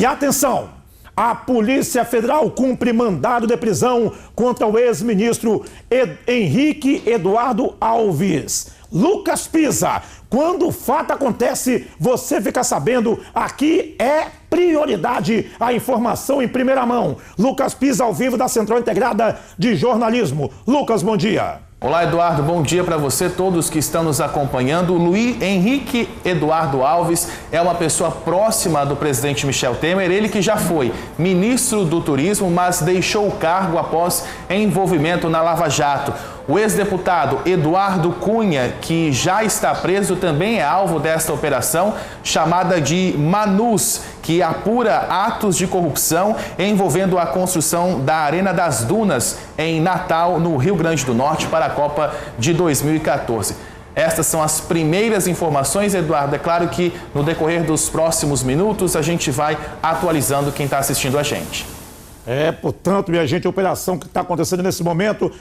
E atenção, a Polícia Federal cumpre mandado de prisão contra o ex-ministro Henrique Eduardo Alves. Lucas Pisa, quando o fato acontece, você fica sabendo, aqui é prioridade a informação em primeira mão. Lucas Pisa, ao vivo da Central Integrada de Jornalismo. Lucas, bom dia. Olá, Eduardo, bom dia para você, todos que estão nos acompanhando. Luiz Henrique Eduardo Alves é uma pessoa próxima do presidente Michel Temer, ele que já foi ministro do Turismo, mas deixou o cargo após envolvimento na Lava Jato. O ex-deputado Eduardo Cunha, que já está preso, também é alvo desta operação, chamada de Manus, que apura atos de corrupção envolvendo a construção da Arena das Dunas em Natal, no Rio Grande do Norte, para a Copa de 2014. Estas são as primeiras informações, Eduardo. É claro que no decorrer dos próximos minutos a gente vai atualizando quem está assistindo a gente. Portanto, minha gente, a operação que está acontecendo nesse momento,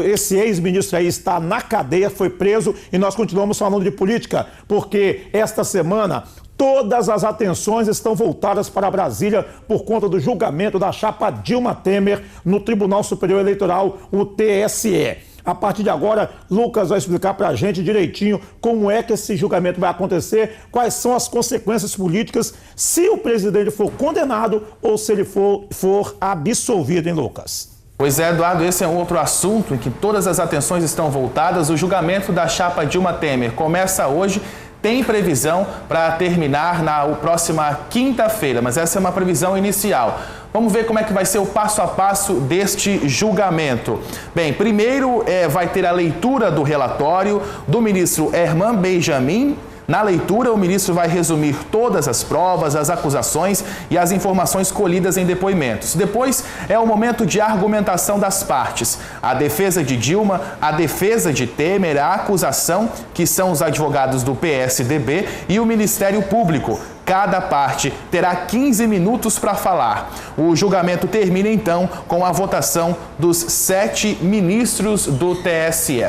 esse ex-ministro aí está na cadeia, foi preso, e nós continuamos falando de política, porque esta semana todas as atenções estão voltadas para Brasília por conta do julgamento da chapa Dilma Temer no Tribunal Superior Eleitoral, o TSE. A partir de agora, Lucas vai explicar para a gente direitinho como é que esse julgamento vai acontecer, quais são as consequências políticas, se o presidente for condenado ou se ele for absolvido, hein, Lucas? Pois é, Eduardo, esse é um outro assunto em que todas as atenções estão voltadas. O julgamento da chapa Dilma Temer começa hoje. Tem previsão para terminar na próxima quinta-feira, mas essa é uma previsão inicial. Vamos ver como é que vai ser o passo a passo deste julgamento. Bem, primeiro vai ter a leitura do relatório do ministro Herman Benjamin. Na leitura, o ministro vai resumir todas as provas, as acusações e as informações colhidas em depoimentos. Depois é o momento de argumentação das partes. A defesa de Dilma, a defesa de Temer, a acusação, que são os advogados do PSDB, e o Ministério Público. Cada parte terá 15 minutos para falar. O julgamento termina, então, com a votação dos 7 ministros do TSE.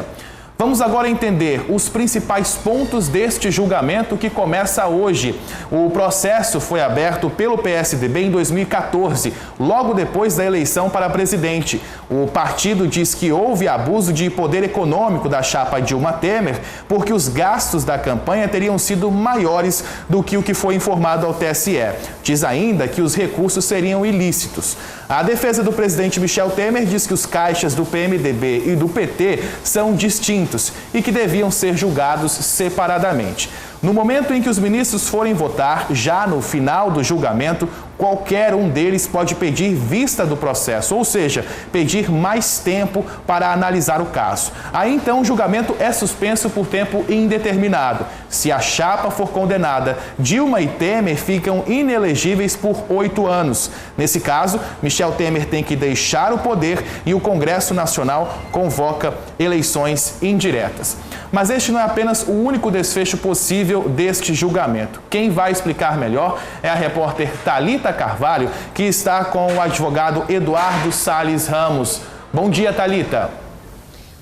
Vamos agora entender os principais pontos deste julgamento que começa hoje. O processo foi aberto pelo PSDB em 2014, logo depois da eleição para presidente. O partido diz que houve abuso de poder econômico da chapa Dilma Temer, porque os gastos da campanha teriam sido maiores do que o que foi informado ao TSE. Diz ainda que os recursos seriam ilícitos. A defesa do presidente Michel Temer diz que os caixas do PMDB e do PT são distintos e que deviam ser julgados separadamente. No momento em que os ministros forem votar, já no final do julgamento, qualquer um deles pode pedir vista do processo, ou seja, pedir mais tempo para analisar o caso. Aí então o julgamento é suspenso por tempo indeterminado. Se a chapa for condenada, Dilma e Temer ficam inelegíveis por 8 anos. Nesse caso, Michel Temer tem que deixar o poder e o Congresso Nacional convoca eleições indiretas. Mas este não é apenas o único desfecho possível deste julgamento. Quem vai explicar melhor é a repórter Thalita Carvalho, que está com o advogado Eduardo Salles Ramos. Bom dia, Thalita.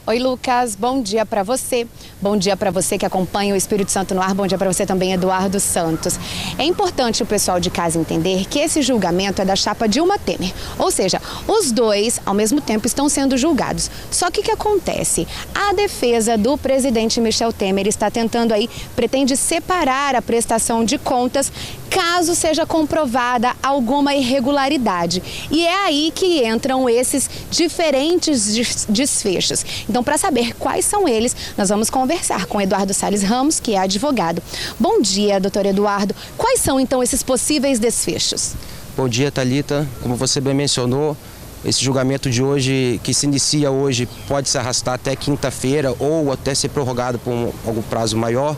Oi, Lucas. Bom dia para você. Bom dia para você que acompanha o Espírito Santo no ar. Bom dia para você também, Eduardo Santos. É importante o pessoal de casa entender que esse julgamento é da chapa Dilma Temer. Ou seja, os dois, ao mesmo tempo, estão sendo julgados. Só que o que acontece? A defesa do presidente Michel Temer está tentando pretende separar a prestação de contas caso seja comprovada alguma irregularidade. E é aí que entram esses diferentes desfechos. Então, para saber quais são eles, nós vamos conversar com Eduardo Salles Ramos, que é advogado. Bom dia, doutor Eduardo. Quais são, então, esses possíveis desfechos? Bom dia, Thalita. Como você bem mencionou, esse julgamento de hoje, que se inicia hoje, pode se arrastar até quinta-feira ou até ser prorrogado por algum prazo maior.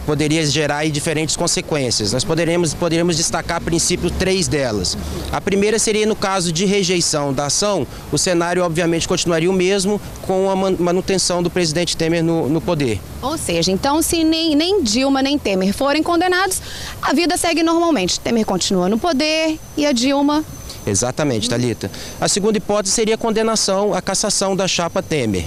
Poderia gerar diferentes consequências. Nós poderíamos destacar, a princípio, 3 delas. A primeira seria no caso de rejeição da ação, o cenário obviamente continuaria o mesmo com a manutenção do presidente Temer no poder. Ou seja, então se nem Dilma nem Temer forem condenados, a vida segue normalmente. Temer continua no poder e a Dilma... Exatamente, Thalita. A segunda hipótese seria a condenação, a cassação da chapa Temer,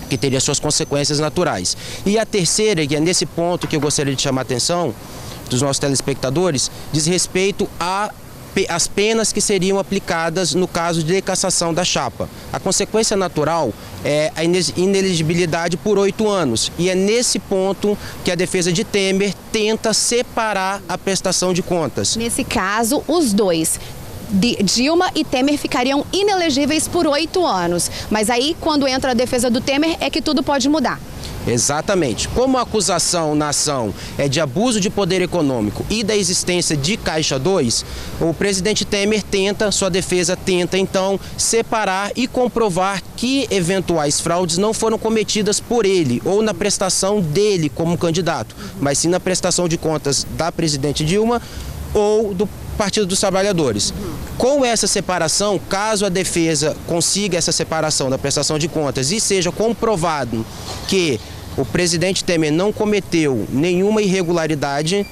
que teria suas consequências naturais. E a terceira, que é nesse ponto que eu gostaria de chamar a atenção, dos nossos telespectadores diz respeito às penas que seriam aplicadas no caso de cassação da chapa. A consequência natural é a inelegibilidade por 8 anos. E é nesse ponto que a defesa de Temer tenta separar a prestação de contas. Nesse caso, os dois, Dilma e Temer, ficariam inelegíveis por 8 anos. Mas aí, quando entra a defesa do Temer, é que tudo pode mudar. Exatamente. Como a acusação na ação é de abuso de poder econômico e da existência de Caixa 2, o presidente Temer sua defesa tenta então separar e comprovar que eventuais fraudes não foram cometidas por ele ou na prestação dele como candidato, mas sim na prestação de contas da presidente Dilma ou do Partido dos Trabalhadores. Com essa separação, caso a defesa consiga essa separação da prestação de contas e seja comprovado que o presidente Temer não cometeu nenhuma irregularidade,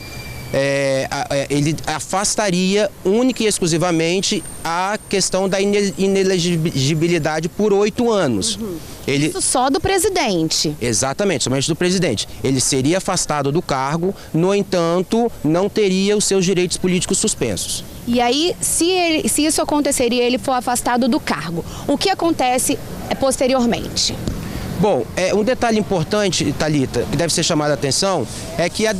ele afastaria única e exclusivamente a questão da inelegibilidade por 8 anos. Isso só do presidente. Exatamente, somente do presidente. Ele seria afastado do cargo, no entanto, não teria os seus direitos políticos suspensos. E aí, se isso acontecer e ele for afastado do cargo, o que acontece posteriormente? Bom, um detalhe importante, Thalita, que deve ser chamado a atenção, é que a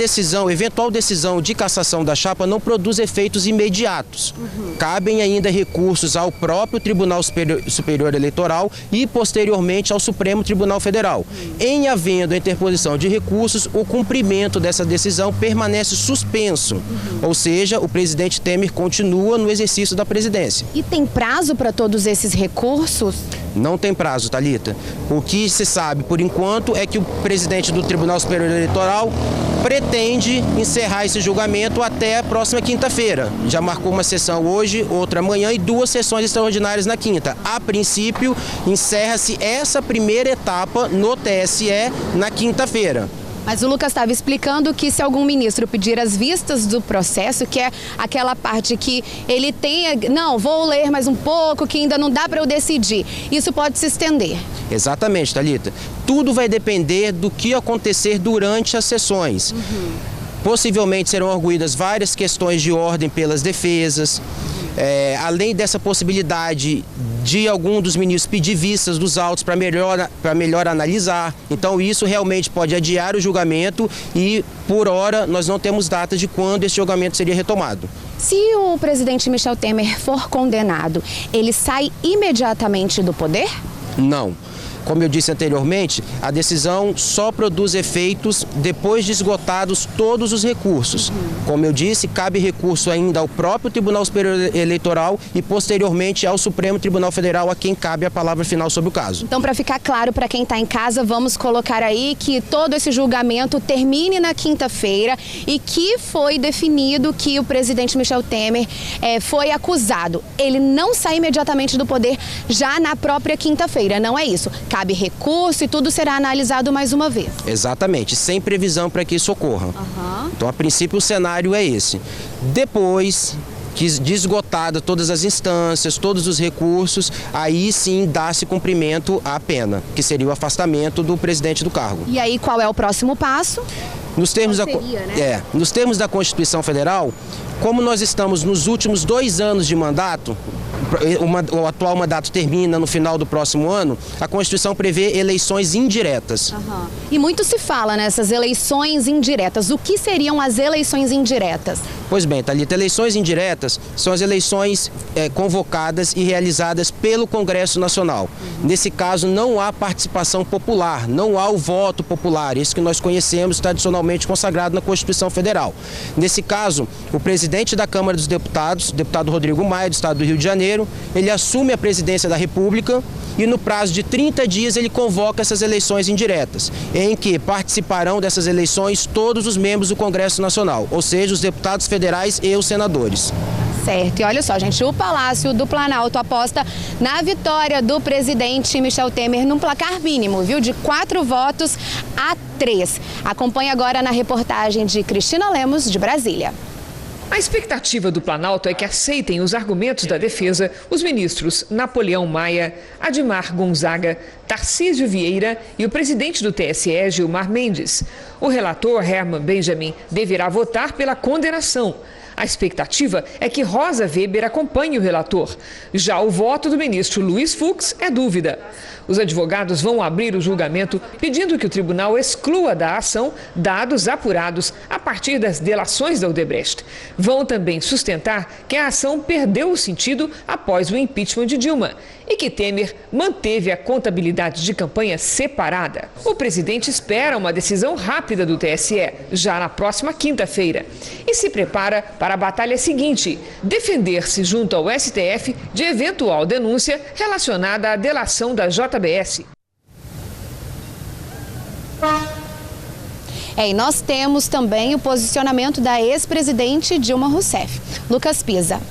eventual decisão de cassação da chapa não produz efeitos imediatos. Cabem ainda recursos ao próprio Tribunal Superior Eleitoral e, posteriormente, ao Supremo Tribunal Federal. Em havendo a interposição de recursos, o cumprimento dessa decisão permanece suspenso. Ou seja, o presidente Temer continua no exercício da presidência. E tem prazo para todos esses recursos? Não tem prazo, Thalita. O que se sabe, por enquanto, é que o presidente do Tribunal Superior Eleitoral pretende encerrar esse julgamento até a próxima quinta-feira. Já marcou uma sessão hoje, outra amanhã e 2 sessões extraordinárias na quinta. A princípio, encerra-se essa primeira etapa no TSE na quinta-feira. Mas o Lucas estava explicando que se algum ministro pedir as vistas do processo, que é aquela parte que ele tenha, não, vou ler mais um pouco, que ainda não dá para eu decidir, isso pode se estender. Exatamente, Thalita. Tudo vai depender do que acontecer durante as sessões. Possivelmente serão arguídas várias questões de ordem pelas defesas, além dessa possibilidade de algum dos ministros pedir vistas dos autos para melhor analisar. Então isso realmente pode adiar o julgamento e, por hora, nós não temos data de quando esse julgamento seria retomado. Se o presidente Michel Temer for condenado, ele sai imediatamente do poder? Não. Como eu disse anteriormente, a decisão só produz efeitos depois de esgotados todos os recursos. Como eu disse, cabe recurso ainda ao próprio Tribunal Superior Eleitoral e, posteriormente, ao Supremo Tribunal Federal, a quem cabe a palavra final sobre o caso. Então, para ficar claro para quem está em casa, vamos colocar aí que todo esse julgamento termine na quinta-feira e que foi definido que o presidente Michel Temer foi acusado. Ele não sai imediatamente do poder já na própria quinta-feira, não é isso. Cabe recurso e tudo será analisado mais uma vez. Exatamente, sem previsão para que isso ocorra. Então, a princípio, o cenário é esse. Depois que de esgotada todas as instâncias, todos os recursos, aí sim dá-se cumprimento à pena, que seria o afastamento do presidente do cargo. E aí, qual é o próximo passo? Nos termos da Constituição Federal, como nós estamos nos últimos 2 anos de mandato, o atual mandato termina no final do próximo ano, a Constituição prevê eleições indiretas. E muito se fala nessas eleições indiretas. O que seriam as eleições indiretas? Pois bem, Thalita, eleições indiretas são as eleições convocadas e realizadas pelo Congresso Nacional. Nesse caso, não há participação popular, não há o voto popular, isso que nós conhecemos tradicionalmente consagrado na Constituição Federal. Nesse caso, o presidente da Câmara dos Deputados, o deputado Rodrigo Maia, do estado do Rio de Janeiro, ele assume a presidência da República e no prazo de 30 dias ele convoca essas eleições indiretas, em que participarão dessas eleições todos os membros do Congresso Nacional, ou seja, os deputados federais e os senadores. Certo, e olha só, gente, o Palácio do Planalto aposta na vitória do presidente Michel Temer num placar mínimo, viu, de 4 votos a 3. Acompanhe agora na reportagem de Cristina Lemos, de Brasília. A expectativa do Planalto é que aceitem os argumentos da defesa os ministros Napoleão Maia, Admar Gonzaga, Tarcísio Vieira e o presidente do TSE, Gilmar Mendes. O relator, Herman Benjamin, deverá votar pela condenação. A expectativa é que Rosa Weber acompanhe o relator. Já o voto do ministro Luiz Fux é dúvida. Os advogados vão abrir o julgamento pedindo que o tribunal exclua da ação dados apurados a partir das delações da Odebrecht. Vão também sustentar que a ação perdeu o sentido após o impeachment de Dilma e que Temer manteve a contabilidade de campanha separada. O presidente espera uma decisão rápida do TSE, já na próxima quinta-feira, e se prepara para a batalha seguinte: defender-se junto ao STF de eventual denúncia relacionada à delação da JBS. E nós temos também o posicionamento da ex-presidente Dilma Rousseff. Lucas Pisa.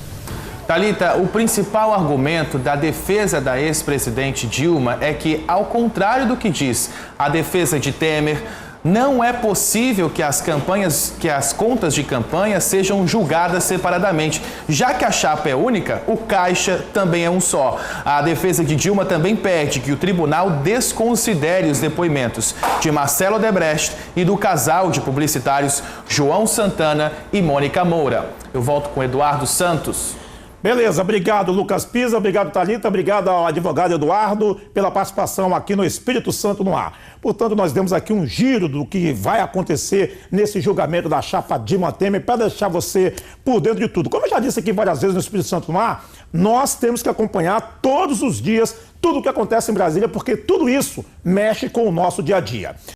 Thalita, o principal argumento da defesa da ex-presidente Dilma é que, ao contrário do que diz a defesa de Temer, não é possível que as contas de campanha sejam julgadas separadamente. Já que a chapa é única, o caixa também é um só. A defesa de Dilma também pede que o tribunal desconsidere os depoimentos de Marcelo Odebrecht e do casal de publicitários João Santana e Mônica Moura. Eu volto com Eduardo Santos. Beleza, obrigado Lucas Pisa, obrigado Thalita, obrigado ao advogado Eduardo pela participação aqui no Espírito Santo no Ar. Portanto, nós demos aqui um giro do que vai acontecer nesse julgamento da chapa Dilma Temer para deixar você por dentro de tudo. Como eu já disse aqui várias vezes no Espírito Santo no Ar, nós temos que acompanhar todos os dias tudo o que acontece em Brasília, porque tudo isso mexe com o nosso dia a dia.